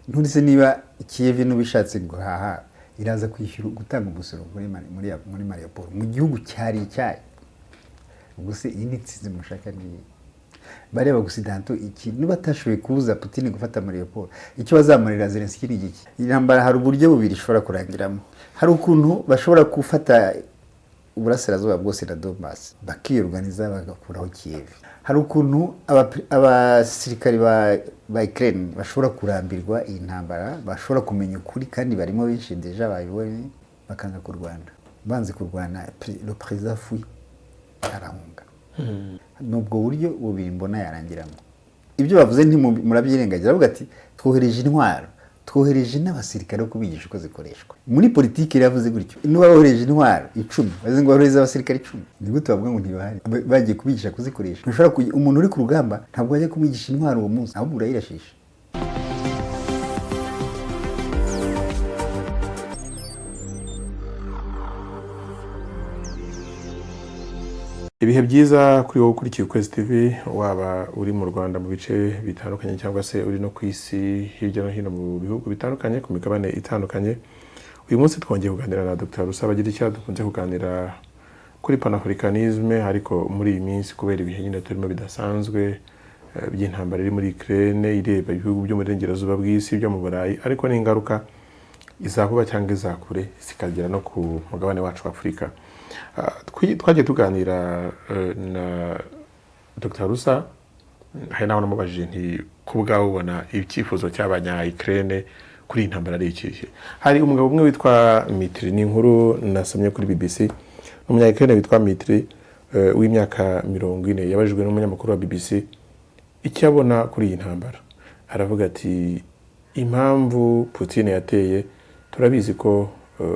nturetse niba Kiev n'ubishatse guhaha iraza kwishyura gutanga umusoro muri Mariupol mu gihugu cyari icyayi. Ubwo se iyi nitsinzi mushaka ni bareba gusidanto iki niba atashoboye kubuza Putin gufata Mariupol icyo bazamurira Zelensky ni iki. Intambara hari uburyo bubiri ishobora kurangiramo. Hari ukuntu bashobora gufata uburasirazuba bwose na Donbass bakiyorganiza bagakuraho Kiev. Hari ukuntu abasirikari ba Ukraine bashobora kurambirwa iyi ntambara, bashobora kumenya ukuri kandi barimo benshi deja bayibonye bakanga kurwana. Banze kurwana le président fui arahunga. Nubwo buryo bubiri mbona yarangiramo. Ibyo bavuze murabyirengagira bavuga ati twohereje intwaro, twohereje n'abasirikare bo kubigisha uko zikoreshwa. Muri politiki yavuze gutyo. Niba bohereje intwaro 10, baze ngo bohereze abasirikare 10. Ni gute bavuga ngo ntibahari? Bagiye kubigisha kuzikoresha. Ushobora umuntu uri ku rugamba ntabwo ajya kubigisha intwaro uwo munsi, ahubwo urayirashisha. Ibihe byiza kuri wowe ukurikiye Ukwezi TV, waba uri mu Rwanda mu bice bitandukanye cyangwa se uri no ku isi hirya no hino mu bihugu bitandukanye ku migabane itandukanye. Uyu munsi twongeye kuganira na Dr. Rusabagirishya, dukunze kuganira kuri panafricanisme, ariko muri iyi minsi kubera ibihe nyine turimo bidasanzwe by'intambara iri muri Ukraine ireba ibihugu byo mu burengerazuba bw'isi byo mu Burayi, ariko n'ingaruka izakuba cyangwa izakure zikagera no ku mugabane wacu wa Afurika. Twagiye tuganira na Dr. Rusa, hari naho namubajije nti kubwaho ubona icyifuzo cy'abanya Ukraine kuri intambara ari ikihe. Hari umugabo umwe witwa Mitri, ni inkuru nasomye kuri BBC, umunya Ukraine witwa Mitri w'imyaka 40 yabajijwe n'umunyamakuru wa BBC icyo abona kuri iyi ntambara. Aravuga ati impamvu Putin yateye turabizi ko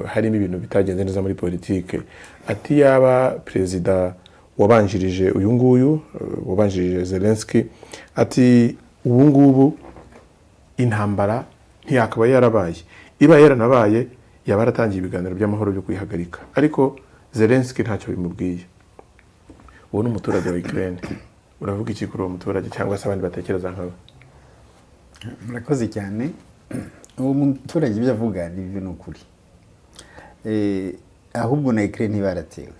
harimo ibintu bitagenze neza muri politike. Ati yaba perezida wabanjirije uyu nguyu wabanjirije Zelensky, ati ubu ngubu intambara ntiyakaba yarabaye, iba yaranabaye yaba yaratangiye ibiganiro by'amahoro byo kwihagarika, ariko Zelensky ntacyo bimubwiye. Uwo ni umuturage wa Ukraine, uravuga iki kuri uwo muturage cyangwa se abandi batekereza nkabo? Murakoze cyane. Uwo muturage ibyo avuga ni byo n'ukuri. Ahubwo na Ukraine ntibaratewe.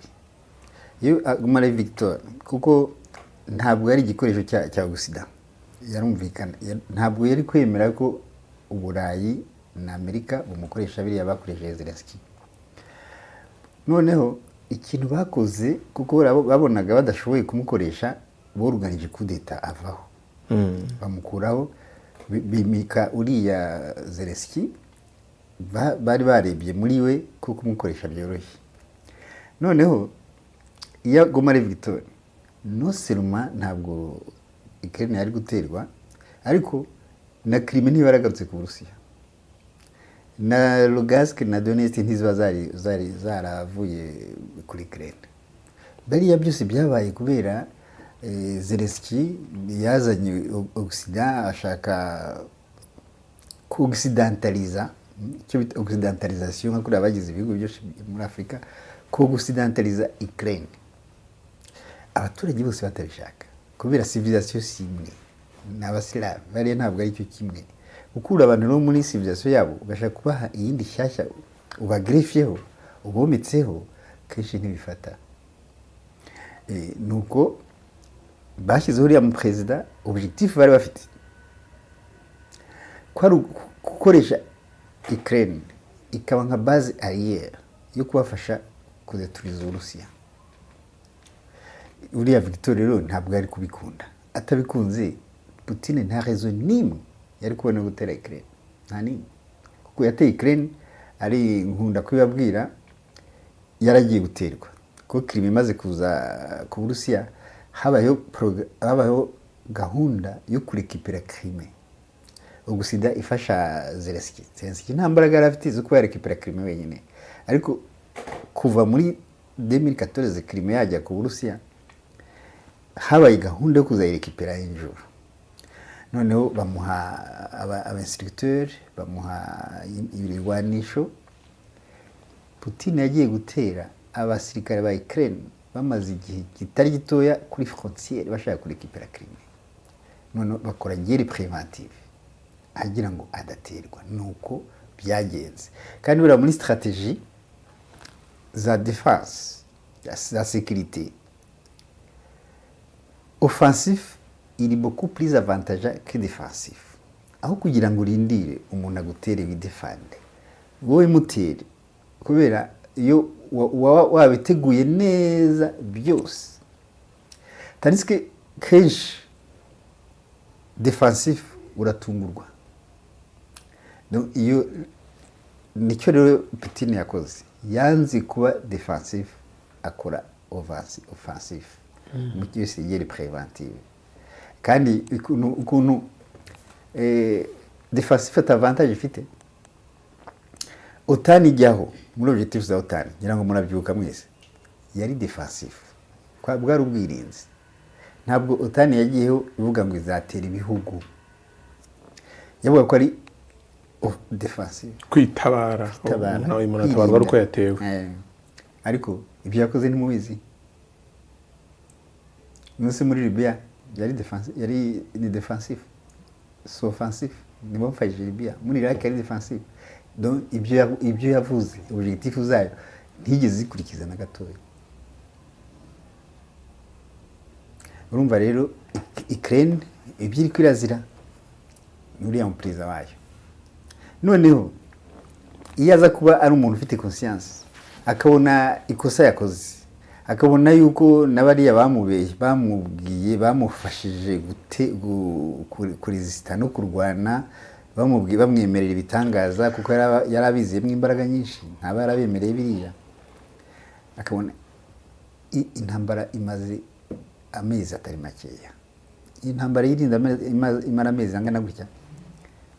Iyo Mari Victor kuko ntabwo yari igikoresho cya Occident, yarumvikana, ntabwo yari kwemera ko Uburayi na Amerika bumukoresha biriya bakoresheje Zelensky. Noneho ikintu bakoze kuko babonaga badashoboye kumukoresha, boruganije kudeta avaho, bamukuraho, bimika uriya Zelensky. Bari barebye muri we ko kumukoresha byoroshye. Noneho iya Mari Victor no seulement ntabwo Ukraine yari guterwa, ariko na Crimea ntibaragarutse ku Burusiya, na Lugansk na Donetsk ntiziba zaravuye kuri Ukraine. Bariya byose byabaye kubera Zelensky yazanye Occident, ashaka ku-occidentaliza, icyo bita occidentalisation nka kuri abagize ibihugu byose muri Afrika, ku-occidentaliza Ukraine. Abaturage bose batabishaka kubera civilisation simwe n'abasilave, bariya ntabwo ari cyo kimwe. Ukura abantu no muri civilisation yabo ugashaka kubaha iyindi shyashya ubagrefyeho ubometseho, kenshi ntibifata. Nuko bashyizeho uriya mu president, objectif bari bafite gukoresha Ukraine ikaba nka base arrière yo kubafasha kudeturiza Uburusiya. Uriya Victor rero ntabwo yari kubikunda. Atabikunze Putin nta raison nimwe yari kubona gutera Ukraine, nta nimwe, kuko yateye Ukraine ari nkunda kubibabwira yaragiye guterwa. Kuko Crimea imaze kuza ku Burusiya habayeho gahunda yo kurekipera Crimea. Ugusida ifasha Zelensky. Zelensky nta mbaraga yarafite zo kuba yarekipera Crimea wenyine, ariko kuva muri 2014 Crimea yajya ku Burusiya habaye gahunda yo kuzayirekipera injuru. Noneho bamuha aba-instructeur, bamuha ibirwanisho. Putin yagiye gutera abasirikare ba Ukraine bamaze igihe kitari gitoya kuri frontière bashaka kurekipera Crimea. None bakora guerre préventive. agira ngo adaterwa. Nuko byagenze kandi buriya muri strategie za defense za sécurité offensif il est beaucoup plus avantageux que défensif. Aho kugira ngo urindire umuntu agutere widefande wowe mutere kubera iyo wabiteguye neza byose tandis kenshi defensif uratungurwa. Iyo nicyo rero Putin yakoze yanze kuba defensif akora offensif mu cyose yeri preventive kandi ukuntu defensif ata avantage ifite OTAN ijyaho muri objectif za OTAN ngira ngo murabyuka mwese yari defensif kwa bwari ubwirinzi. Ntabwo OTAN yagiyeho ivuga ngo izatera ibihugu, yavuga ko ari defensive kwitabara nawe munatabarwa uko yatewe. Ariko ibyo yakoze ntimubizi. Nuse muri Libya yari defensive, yari ni defensive so offensive ni bamfashije Libya. Muri Iraq yari defensive. Donc ibyo yavuze objectif zayo ntigeze zikurikiza na gatoya. Urumva rero Ukraine ibyiri kwirazira muri ya perezida wayo. Noneho iyo aza kuba ari umuntu ufite conscience akabona ikosa yakoze, akabona yuko nabariya bamubwiye bamufashije kuresista no kurwana, bamwemerera ibitangaza kuko yarabiziyemo imbaraga nyinshi, ntaba yarabemereye biriya, akabona intambara imaze amezi atari makeya. Intambara yirinda imara amezi angana gutya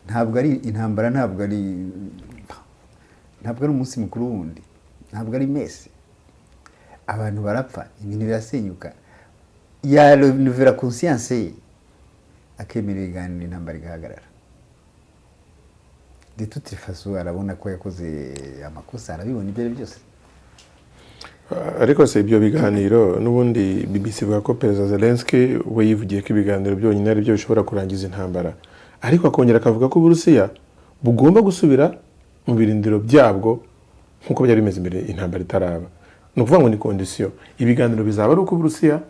ntabwo ari intambara, ntabwo ari umunsi mukuru wundi, ntabwo ari mesi. Abantu barapfa, ibintu birasenyuka. Ya renuvera conscience ye akemera ibiganiro, intambara igahagarara. De toute façon arabona ko yakoze amakosa, arabibona ibyo byose. Ariko se ibyo biganiro n'ubundi BBC ivuga ko Perezida Zelensky we yivugiye ko ibiganiro byonyine ari byo bishobora kurangiza intambara, ariko akongera akavuga ko Uburusiya bugomba gusubira mu birindiro byabwo nk'uko byari bimeze imbere intambara itaraba. Ni ukuvuga ngo ni condition ibiganiro bizaba ari uko Uburusiya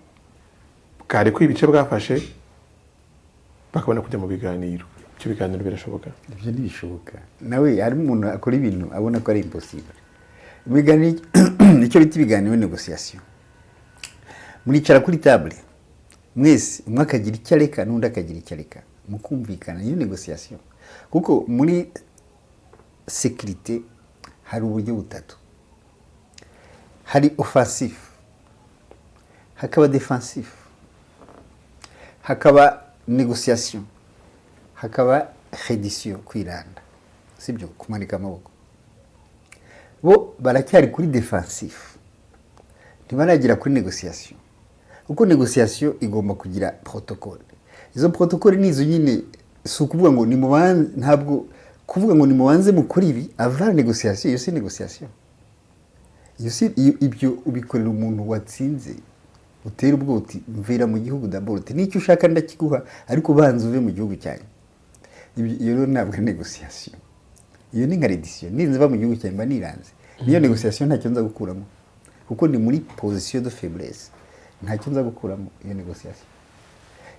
bwari ko ibice bwafashe bakabona kujya mu biganiro. Icyo biganiro birashoboka? Ibyo ntibishoboka. Nawe hari umuntu akora ibintu abona ko ari impossible. Ibiganiro nicyo bita ibiganiro negotiation. Muricara kuri table mwese, umwe akagira icyo areka n'undi akagira icyo areka, mukumvikana. Iyo negotiation kuko muri sécurité hari uburyo butatu: hari offensif, hakaba defensif, hakaba négociation, hakaba reddition, kwiranda, sibyo kumanika amaboko. Bo baracyari kuri defensif, ntibaragira kuri négociation. Uko négociation igomba kugira protocole. Izo protocole nizo nyine, si ukuvuga ngo ntabwo kuvuga ngo nimubanze mukora ibi avant négociation. Iyo si négociation. Ibyo ubikorera umuntu watsinze, utera ubwoti, mvira mu gihugu d'abord, nicyo ushaka ndakiguha, ariko banza uve mu gihugu cyanyu. Iyo rero ntabwo négociation. Iyo ni nka reddition. Ninziva mu gihugu cyanyu mba niranze. Niyo négociation ntacyo nza gukuramo, kuko ni muri position de faiblesse. Ntacyo nza gukuramo iyo négociation.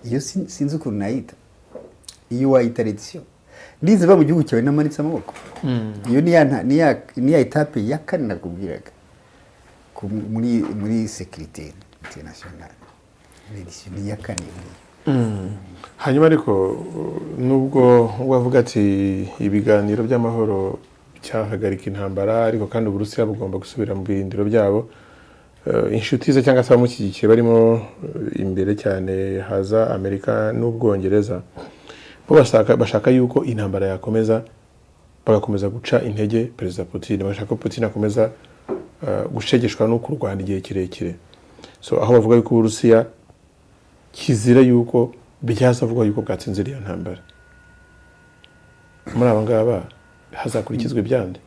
Iyo sinzi ukuntu nayita. Iyo wayita reddition. Ninziva mu gihugu cyawe namanitse amaboko. Iyo ni ya etape ya kane nakubwiraga muri sécurité internationale. Reddition ni ya kane. Hanyuma ariko nubwo wavuga ati ibiganiro by'amahoro cyahagarika intambara, ariko kandi Uburusiya bugomba gusubira mu birindiro byabo, inshuti ze cyangwa se abamushyigikiye barimo imbere cyane haza Amerika n'Ubwongereza, bo bashaka yuko intambara yakomeza, bagakomeza guca intege Perezida Putin. Bashaka ko Putin akomeza gushegeshwa no kurwana igihe kirekire. So aho bavuga yuko Uburusiya kizira yuko byazavuga yuko bwatsinze iriya ntambara, muri aba ngaba hazakurikizwa ibyande.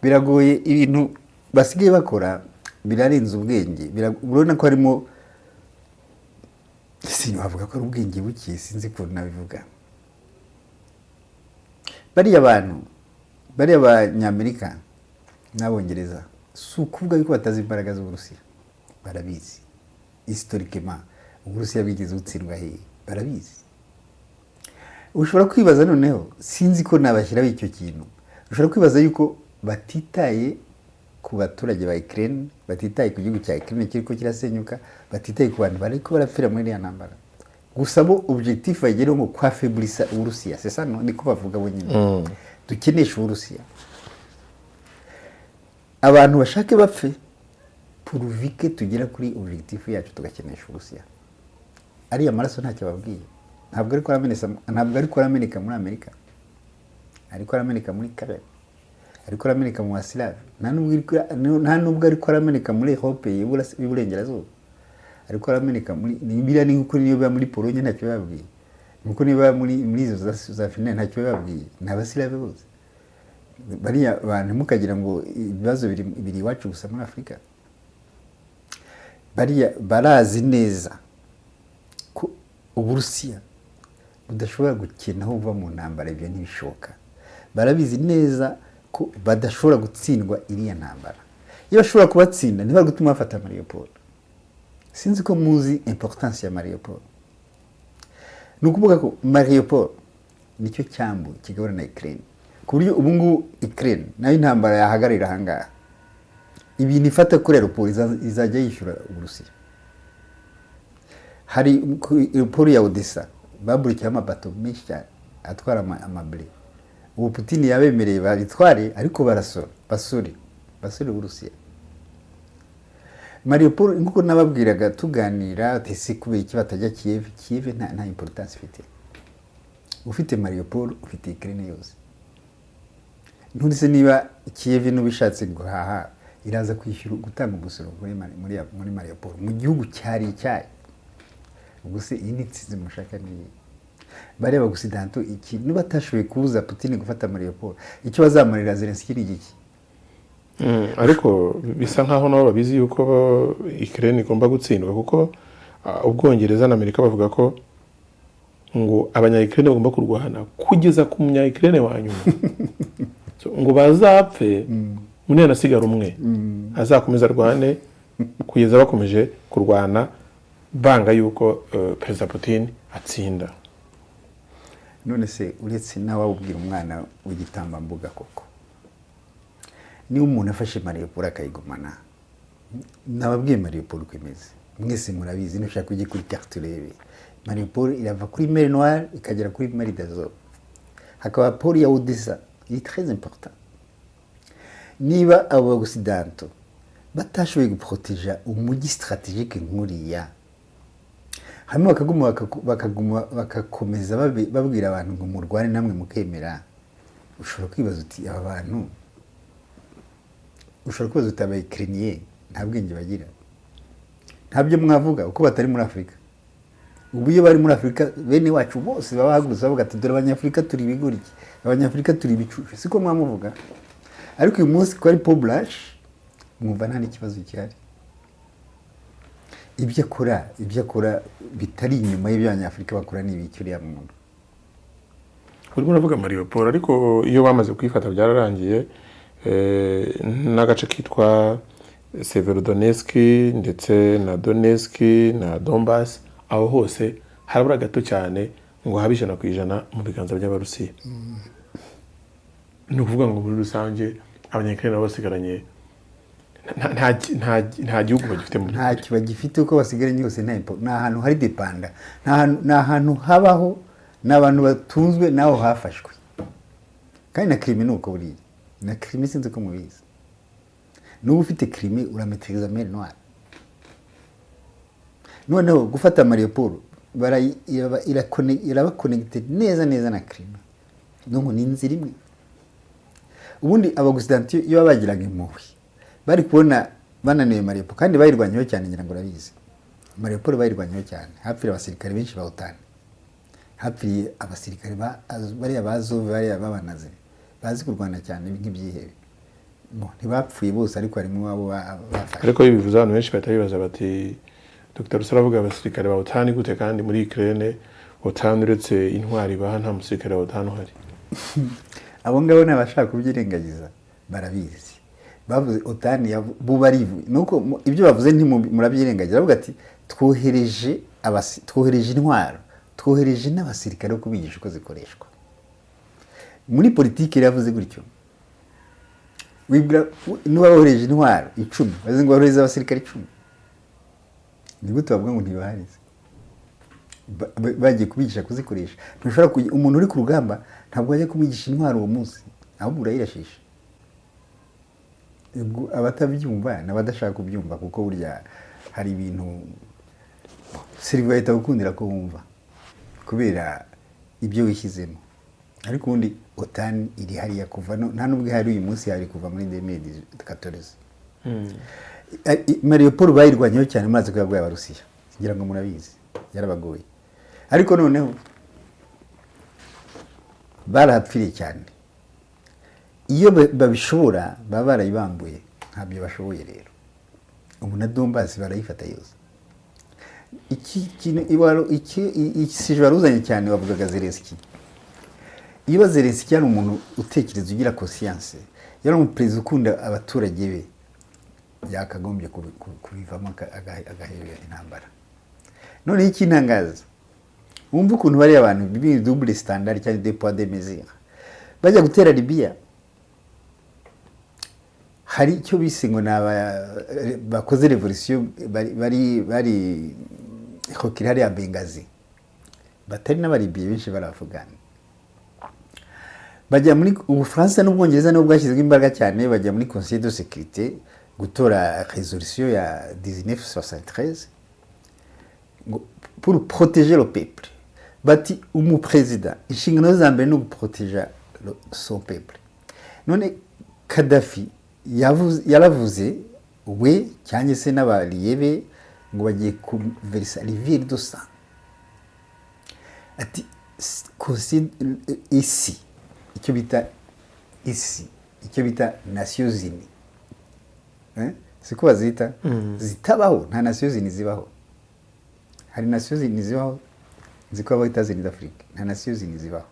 Biragoye, ibintu basigaye bakora birarenze ubwenge. Urabona ko harimo, sinzi wavuga ko ari ubwenge buke, sinzi ko nabivuga. bariya bantu bariya abanyamerika n'abongereza si ukuvuga yuko batazi imbaraga z'Uburusiya, barabizi historiquement Uburusiya bwigeze butsindwa hehe, barabizi. Ushobora kwibaza noneho, sinzi ko nabashyiraho icyo kintu, ushobora kwibaza yuko batitaye ku baturage ba Ukraine, batitaye ku gihugu cya Ukraine kiriko kirasenyuka, batitaye ku bantu bariko barapfira muri iriya ntambara. Gusa bo objectif bageraho ngo kwafaiblisa Uburusiya, c'est ça niko bavuga bonyine. Dukenesha Uburusiya. Abantu bashake bapfe puruvike tugera kuri objectif yacu tugakenesha Uburusiya. Ariya maraso ntacyo babwiye. Ntabwo ariko arameneka muri Amerika. Ariko arameneka muri Kare. Ariko arameneka mu Asilave. Nta nubwo ariko arameneka muri Europe y'Iburengerazuba. Ariko arameneka muri nibira ni uko niyo ba muri Pologne ntacyo babwiye. Nuko niba muri izo za Finland ntacyo babwiye. N'Abasilave bose. Bariya bantu mukagira ngo ibibazo biri iwacu gusa muri Afrika. Bariya barazi neza ko Uburusiya budashobora gukina aho buva mu ntambara, ibyo ntibishoboka. Barabizi neza ko badashobora gutsindwa iriya ntambara. Iyo bashobora kubatsinda ntibari gutuma bafata Mariupol. Sinzi ko muzi importance ya Mariupol. Nukuvuga ko Mariupol nicyo cyambu kigabura na Ukraine. Ku buryo ubu ngubu Ukraine nayo intambara yahagarira ahangaha, ibintu ifata kuri Mariupol izajya yishyura Uburusiya. Hari airport ya Odessa baburikiye amabato menshi cyane atwara amabure. Ubu Putin yabemereye babitware, ariko basure Uburusiya. Mariupol nkuko nababwiraga tuganira, tese kubera iki batajya Kiev nta importance ifite. Ufite Mariupol ufite Ukraine yose. Ntundise niba Kiev n'ubishatse guhaha iraza kwishyura gutanga umusoro muri Mariupol mu gihugu cyari icyayi. Ubwo se iyi nitsinze mushaka ni bareba gusidanto iki niba tashoboye kubuza Putin gufata Mariupol, icyo bazamurira Zelensky ni iki? Ariko bisa nkaho nabo babizi yuko Ukraine igomba gutsindwa, kuko Ubwongereza na Amerika bavuga ko ngo abanya-Ukraine bagomba kurwana kugeza ku munya-Ukraine wa nyuma. Ngo bazapfe munene nasigara umwe azakomeza arwane kugeza bakomeje kurwana banga yuko Perezida Putin atsinda. None se uretse nawe ubwira umwana w'igitambambuga koko, niba umuntu afashe Mariupol akayigumana, nababwiye Mariupol uko imeze mwese murabizi, nushaka kujya kuri carte urebe Mariupol irava kuri Mer Noire ikagera kuri Mer d'Azov. Hakaba port ya Odessa, il est très important. Niba abo gusidanto batashoboye guproteja umujyi strategique nkuriya, hanyuma bakakomeza babwira abantu ngo murwane namwe mukemera, ushobora kwibaza uti aba bantu, ushobora kwibaza uti aba-Ukrainiens nta bwenge bagira, ntabyo mwavuga uko batari muri Afrika. Ubu iyo bari muri Afrika bene wacu bose babahagurutse bavuga ati dore abanyafrika turi ibigoryi, abanyafrika turi ibicucu, siko mwamuvuga. Ariko uyu munsi ko ari Poblash mwumva nta n'ikibazo cyari. Ibyo akora bitari inyuma y'Abanyafrika bakora n'ibicyuriya muntu. Urimo uravuga Mariupol, ariko iyo bamaze kwifata byararangiye, n'agace kitwa Severodonetsk ndetse na Donetsk na Donbass, aho hose harabura gato cyane ngo habe 100% mu biganza by'Abarusiya. Ni ukuvuga ngo muri rusange Abanya-Ukraine basigaranye nta gihugu bagifite mu nta kiba gifite uko basigaranye yose, nta hantu hari depanda, nta hantu habaho n'abantu batunzwe naho hafashwe. Kandi na crime nuko buriye, na crime sinzi ko mubizi. N'ubu ufite crime urametriza Mer Noire. Noneho gufata Mariupol iraba connected neza na crime. Nungu ni inzira imwe. Ubundi abagusidanti iyo bagiraga impuhwe bari kubona bananiwe Mariupol, kandi bayirwanyeho cyane ngira ngo urabizi. Mariupol bayirwanyeho cyane, hapfira abasirikare benshi ba OTAN, hapfiriye abasirikare bari Abazov, bari abanazi bazi kurwana cyane nk'ibyihebe. Ntibapfuye bose, ariko harimo abo bafashe. Ariko bivuze abantu benshi batabibaza bati Dr. Rusara avuga abasirikare ba OTAN gute kandi muri Ukraine OTAN uretse intwari baha nta musirikare wa OTAN uhari? abo ngabo n'abashaka kubyirengagiza barabizi. Bavuze otani bo barivuye nuko ibyo bavuze ntimurabyirengagiza, bavuga ati twohereje intwaro, twohereje n'abasirikare kubigisha uko zikoreshwa. Muri politiki yavuze gutyo, niba bohereje intwaro 10 bazi ngo bohereze abasirikare 10, ni gute bavuga ngo ntibaharize bagiye kubigisha kuzikoresha? Ntushobora umuntu uri ku rugamba ntabwo ajya kumwigisha intwaro uwo munsi, ahubwo urayirashisha. Abatabyumva n'abadashaka kubyumva, kuko burya hari ibintu Sylvain ahita gukundira ko wumva kubera ibyo wishyizemo. Ariko ubundi otani iri hariya kuva nta nubwo hari uyu munsi, hari kuva muri 2014. Mariupol bayirwanyeho cyane, maze ko yaguye Abarusiya, ngira ngo murabizi, yarabagoye. Ariko noneho barahapfiriye cyane. Iyo babishobora baba barayibambuye, ntabyo bashoboye. Rero ubu na Donbass barayifata yose. Iki kintu waruzanye cyane wavugaga Zelensky. Iyo Zelensky yari umuntu utekereza, ugira conscience, yari umuperezida ukunda abaturage be, yakagombye kubivamo agahera intambara. None iki ntangaza, wumva ukuntu bari abantu bibi double standard cyangwa des poids des mesures, bajya gutera Libya. Hari icyo bise ngo bakoze revolution, bari hokiri hariya Benghazi, batari n'abaribiye benshi barafugana. Bajya muri Ubufaransa n'Ubwongereza n'ubwo bwashyizwe imbaraga cyane, bajya muri Conseil de sécurité gutora résolution ya 1973 pour protéger le peuple. Bati umuperezida inshingano za mbere no guprotéger son peuple. None Kadhafi yaravuze we cyangwa se n'abariyebe ngo bagiye kuversa rivière de sang. Ati isi icyo bita isi, icyo bita Nations Unies, siko bazita, zitabaho. Nta Nations Unies zibaho. Hari Nations Unies zibaho, ziko aba États-Unis d'Afrique, nta Nations Unies zibaho.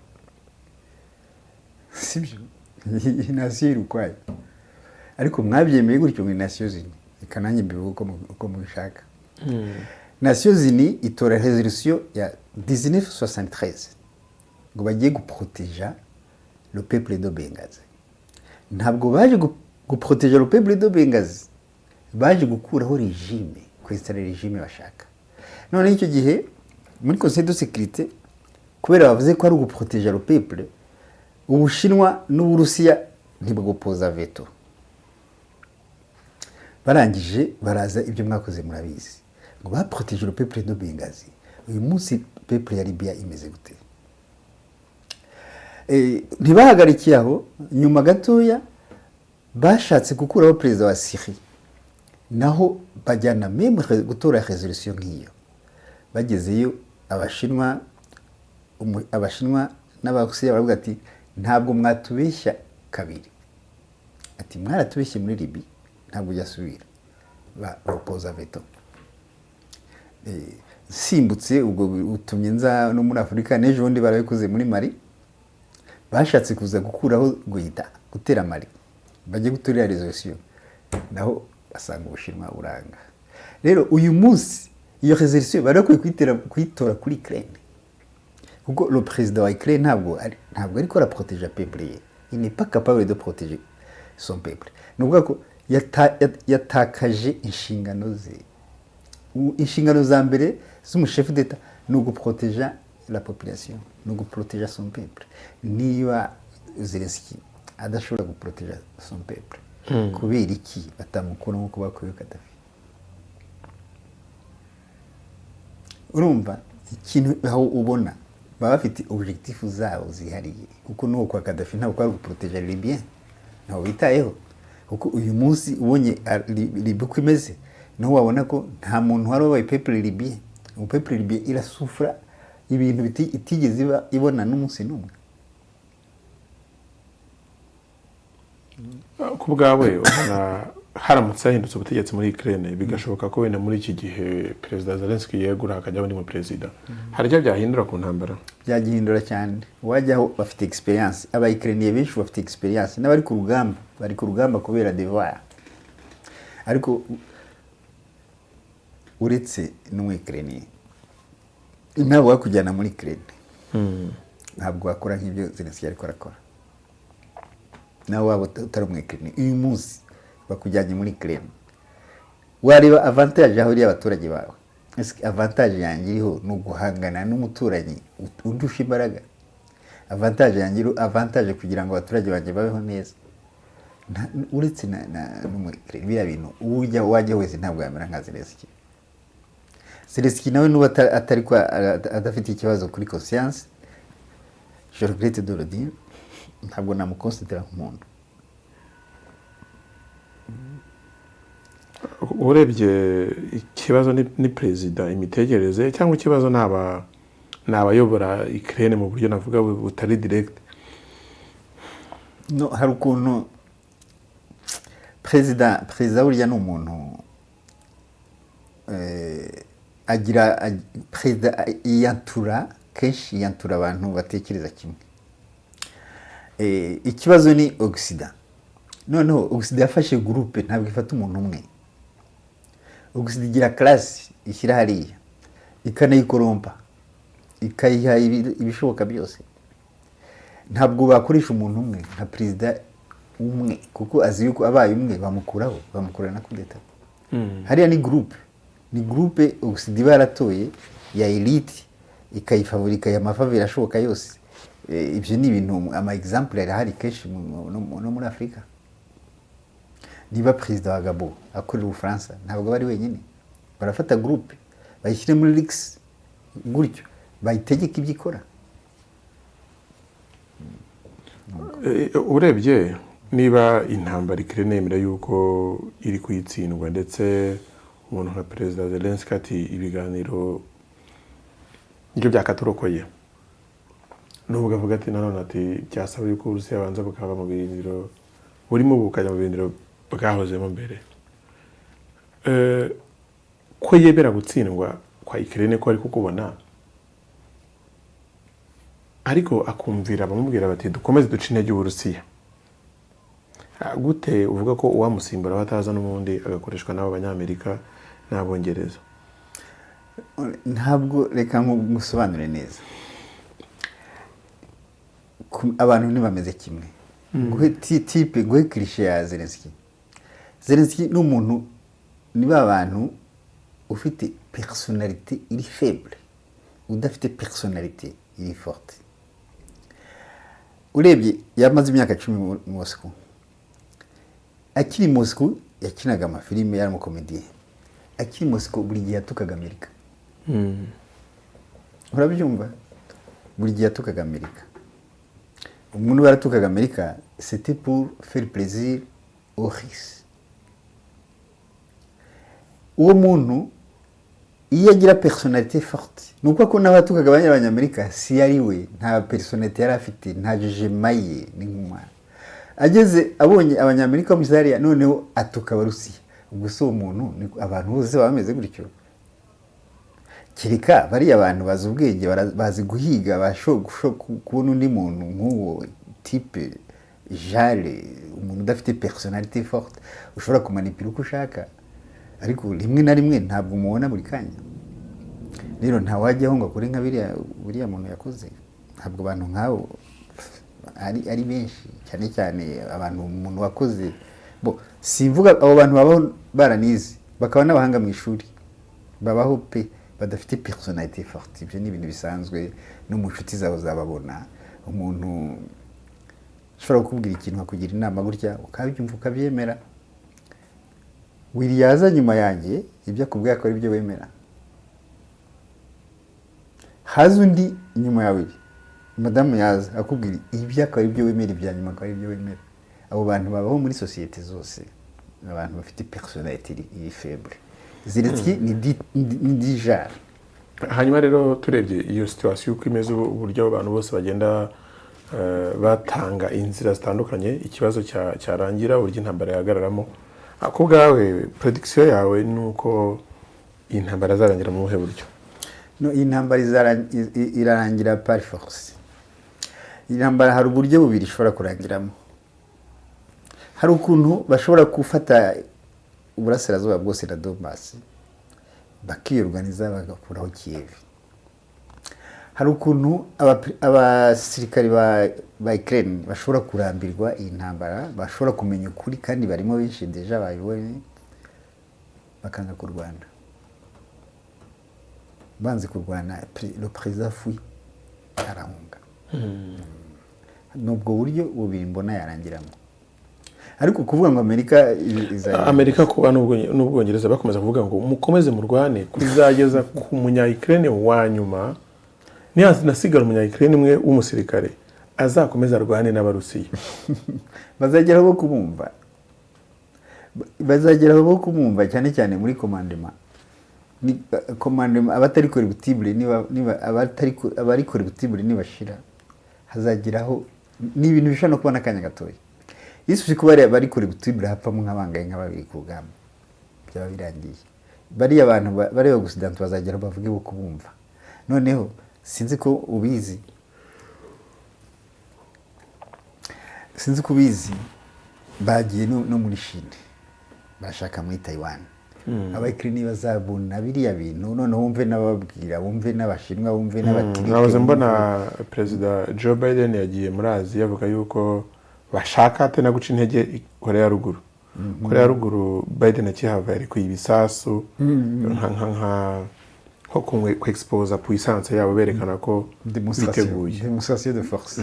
Sibyo, nation irukwaye. Ariko mwabyemeye gutyo ngo Nations Unies, ikananye bivuga uko mubishaka. Nations Unies itora résolution ya 1973 ngo bagiye guprotéger le peuple de Benghazi. Ntabwo baje guprotéger le peuple de Benghazi, baje gukuraho regime, kwesitara regime bashaka. None icyo gihe muri Conseil de sécurité, kubera bavuze ko ari uguprotéger le peuple, Ubushinwa n'Uburusiya ntibwopoza veto. Barangije baraza ibyo mwakoze murabizi, ngo baprotéger le peuple de Benghazi. Uyu munsi peuple ya Libya imeze gute? Ntibahagarikiye aho, nyuma gatoya bashatse gukuraho perezida wa Syrie, naho bajyana meme gutora résolution nk'iyo. Bagezeyo Abashinwa n'Abarusiya baravuga ati ntabwo mwatubeshya kabiri, ati mwaratubeshye muri Libya, ntabwo yasubira. Bapoza veto. Simbutse ubwo utumye nza no muri Afurika, n'ejo bundi barabikoze muri Mali, bashatse kuza gukuraho gutera Mali, bajye gutorera résolution, naho basanga Ubushinwa buranga. Rero uyu munsi iyo résolution barakwiye kuyitora kuri Ukraine, kuko le président wa Ukraine ntabwo ariko ara protéger peuple ye, il n'est pas capable de protéger son peuple. Nuvuga ko yatakaje inshingano ze. Inshingano za mbere z'umushefu d'État ni uguprotéger la population, ni uguprotéger son peuple. Niba Zelensky adashobora guprotéger son peuple, kubera iki batamukura nk'uko bakuye Kadhafi? Urumva ikintu aho ubona baba bafite objectif zabo zihariye, kuko nuko kwa Kadhafi ntabwo kwari guprotéger Libya, ntabwo bitayeho. Kuko uyu munsi ubonye Libya uko imeze, naho wabona ko nta muntu wari wabaye peuple Libya. Peuple Libya irasufra ibintu itigeze ibona n'umunsi n'umwe. Ku bwawe ubona haramutse hahindutse ubutegetsi muri Ukraine bigashoboka ko wenda muri iki gihe perezida Zelensky yegura hakajya undi mu perezida hari icyo byahindura ku ntambara byagihindura cyane wajyaho bafite experience aba-Ukrainiens benshi bafite experience n'abari ku rugamba bari ku rugamba kubera devoir ariko uretse n'umwe-Ukrainien ntabwo wakujyana muri Ukraine ntabwo wakora nk'ibyo Zelensky ariko arakora nawe waba utari umwe-Ukrainien uyu munsi bakujyanye muri Ukraine wareba avantage aho uri abaturage bawe avantage yanjye iriho ni uguhangana n'umuturanyi undusha imbaraga avantage kugira ngo abaturage banjye babeho neza uretse n'umwe-Ukraine biriya bintu wajya wese ntabwo yamera nka Zelensky nawe nuba atari adafite ikibazo kuri conscience je regrette de le dire ntabwo namukonsidera nk'umuntu urebye ikibazo ni perezida imitekerereze cyangwa ikibazo ni abayobora Ukraine mu buryo navuga butari direct no hari ukuntu perezida burya ni umuntu agira perezida kenshi yantura abantu batekereza kimwe ikibazo ni Occident noneho Occident yafashe groupe ntabwo ifata umuntu umwe Occident igira classe ishyira hariya ikanayikorompa ikayiha ibishoboka byose ntabwo bakoresha umuntu umwe nka perezida umwe kuko azi yuko abaye umwe bamukurana na kudeta hariya ni groupe Occident baratoye ya elite ikayifavorika ya mafavera ashoboka yose ibyo ni ibintu ama example arahari kenshi no muri Afrika niba perezida wa Gabon akorera Ubufaransa ntabwo bari wenyine barafata groupe bayishyire muri Lix gutyo bayitegeka ibyo ikora urebye niba intambara Ukraine yemera yuko iri kuyitsindwa ndetse umuntu nka perezida Zelensky ati ibiganiro ibyo byakaturokoye nubwo avuga ati nanone ati byasaba yuko Urusiya abanza bukava mu birindiro burimo bukajya mu birindiro bwahozemo mbere ko yemera gutsindwa kwa Ukraine ko ari kukubona ariko akumvira bamubwira bati dukomeze duce intege Uburusiya gute uvuga ko uwamusimbura bataza n'ubundi agakoreshwa n'abo banyamerika n'abongereza ntabwo reka ngusobanure neza abantu ntibameze kimwe guhe cliché ya Zelensky ni umuntu ni ba bantu ufite personnalité iri faible udafite personnalité iri forte urebye yamaze imyaka 10 mu Moscow akiri Moscow yakinaga amafilime yari umukomediye akiri Moscow buri gihe yatukaga Amerika urabyumva buri gihe yatukaga Amerika umuntu baratukaga Amerika c'était pour faire plaisir aux Russes uwo muntu iyo agira personnalité forte nuko ko n'abatukaga abanyamerika si yari we nta personnalité yari afite nta jemaye ni nk'umwana ageze abonye abanyamerika mu Zaria noneho atuka Abarusiya ubwo so umuntu abantu bose bameze gutyo kirika bari abantu bazi ubwenge bazi guhiga kubona undi muntu nk'uwo type jale umuntu udafite personnalité forte ushobora kumanipira uko ushaka ariko rimwe na rimwe ntabwo umubona buri kanya rero nta wajyaho ngo akore nka biriya muntu yakoze ntabwo abantu nk'abo ari benshi cyane abantu umuntu wakoze simvuga abo bantu babaho baranize bakaba n'abahanga mu ishuri babaho pe badafite personnalité forte ibyo ni ibintu bisanzwe no mu nshuti zabo zababona umuntu ushobora kukubwira ikintu akugira inama gutya ukabyumva ukabyemera wiriyaza nyuma yanjye ibyo akubwira ko ari byo wemera haza undi nyuma yawe madamu yaza akubwira ibyo akaba ari byo wemera ibya nyuma akaba ari byo wemera abo bantu babaho muri societe zose abantu bafite personnalité iri faible Zelensky ni dijara hanyuma rero turebye iyo situation uko imeze uburyo abantu bose bagenda batanga inzira zitandukanye ikibazo cyarangira uburyo intambara yahagararamo ku bwawe prediction yawe ni uko iyi ntambara azarangira mu buhe buryo? No, iyi ntambara irarangira par force. Iyi ntambara hari uburyo bubiri ishobora kurangiramo. Hari ukuntu bashobora gufata uburasirazuba bwose na Donbass bakiyorganiza bagakuraho Kiev. Hari ukuntu abasirikari ba Ukraine bashobora kurambirwa iyi ntambara, bashobora kumenya ukuri kandi barimo benshi deja babibonye bakanga kurwana. Banze kurwana le président fui arahunga. Nubwo buryo bubiri mbona yarangiramo. Ariko kuvuga ngo Amerika kuba n'Ubwongereza bakomeza kuvuga ngo mukomeze murwane kuzageza ku munya Ukraine wa nyuma, nasigara umunya Ukraine umwe w'umusirikare azakomeza arwane n'Abarusiya. Bazageraho bo kumumva cyane cyane muri commandement. Ni commandement abatari corruptible abari corruptible nibashira hazageraho ni ibintu bishana kubona akanya gatoya. Isushi kuba bari corruptible hapfa mu nkabangaye nk'ababiri ku rugamba byaba birangiye. Bari abantu bari bagusida bazagera bavuge bo kubumva. Noneho sinzi ko ubizi bagiye no muri Chine bashaka muri Taiwan. Abayikrini bazabona biriya bintu noneho wumve n'ababwira, wumve n'abashinwa, wumve n'abatirike. Nabaze mbona President Joe Biden yagiye muri Aziya avuga yuko bashaka atena guca intege Korea ya Ruguru. Korea ya Ruguru Biden akihava ari kuyibisasu nko ku expose puissance yabo berekana ko biteguye. Démonstration de force.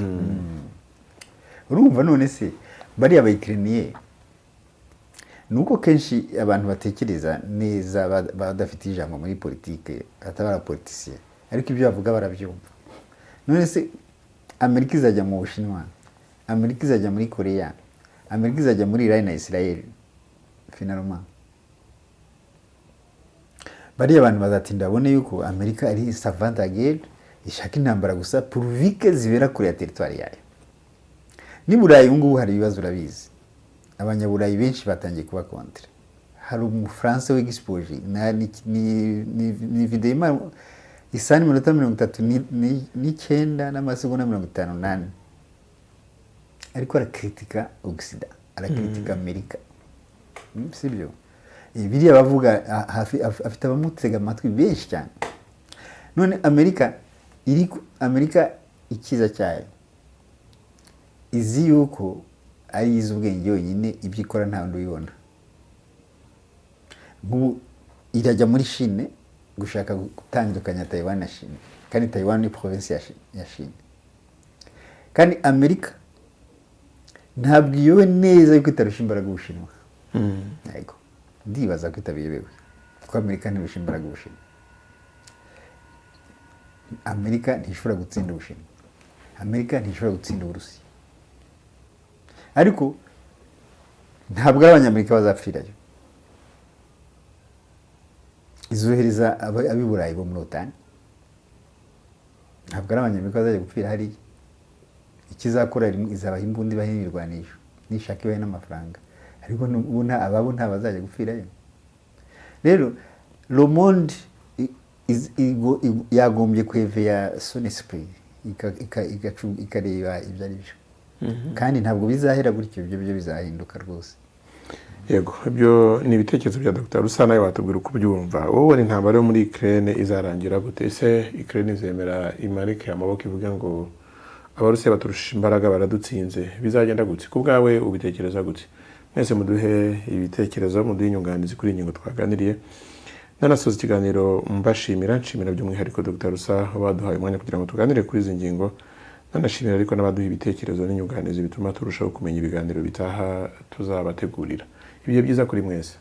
Urumva none se bari abayikrini nuko kenshi abantu batekereza neza badafite ijambo muri politike atabara politicien, ariko ibyo bavuga barabyumva. None se Amerika izajya mu Bushinwa, Amerika izajya muri Korea, Amerika izajya muri Iran na Israel finalement. Bari abantu bazatinda babone yuko Amerika ari savant à guerre, ishaka intambara gusa pourvu que zibera kure ya territoire yayo. Ni Burayi ngubu hari ibibazo urabizi. Abanyaburayi benshi batangiye kuba contre. Hari umufaransa w'exposé ni video isani 39 n'amasegonda 58 ariko arakritika Occident, arakritika Amerika. Sibyo biriya bavuga afite abamutega amatwi benshi cyane. None Amerika ikiza cyayo izi yuko ari izubwenge yonyine ibyo ikora nta wundi ubibona. Irajya muri Chine gushaka gutandukanya Taiwan na Chine, kandi Taiwan ni province ya Chine. Kandi Amerika ntabwo iyobe neza yuko itarusha imbaraga Ubushinwa. Yego ndibaza ko itabiyobewe kuko Amerika ntirusha imbaraga Ubushinwa. Amerika ntishobora gutsinda Ubushinwa, Amerika ntishobora gutsinda Uburusiya. Ariko ntabwo Abanyamerika bazapfirayo. Izohereza abiburayi bo muri OTAN. Ntabwo Abanyamerika bazajya gupfira hariya. Ikizakora izabaha imbundi bahinirwanisha nishaka ibahe n'amafaranga. Ariko ababo nta bazajya gupfirayo. Rero le monde yagombye kwevera son esprit ikareba ibyo ari byo. Kandi ntabwo bizahera gutyo, ibyo bizahinduka rwose. Yego, ibyo ni ibitekerezo bya Dr. Rusana nawe watubwira uko byumva. Wowe intambara yo muri Ukraine izarangira gute? Ese Ukraine izemera imarike amaboko ivuga ngo Abarusiya baturusha imbaraga baradutsinze, bizagenda gute? Ku bwawe ubitekereza gute? Mwese muduhe ibitekerezo, muduhe inyunganizi kuri ingingo twaganiriye. Nanasoza ikiganiro mbashimira, nshimira by'umwihariko Dr. Rusa waduhaye umwanya kugira ngo tuganire kuri izi ngingo. Nanashimira ariko n'abaduha ibitekerezo n'inyunganizi bituma turushaho kumenya ibiganiro bitaha tuzabategurira. Ibihe byiza kuri mwese.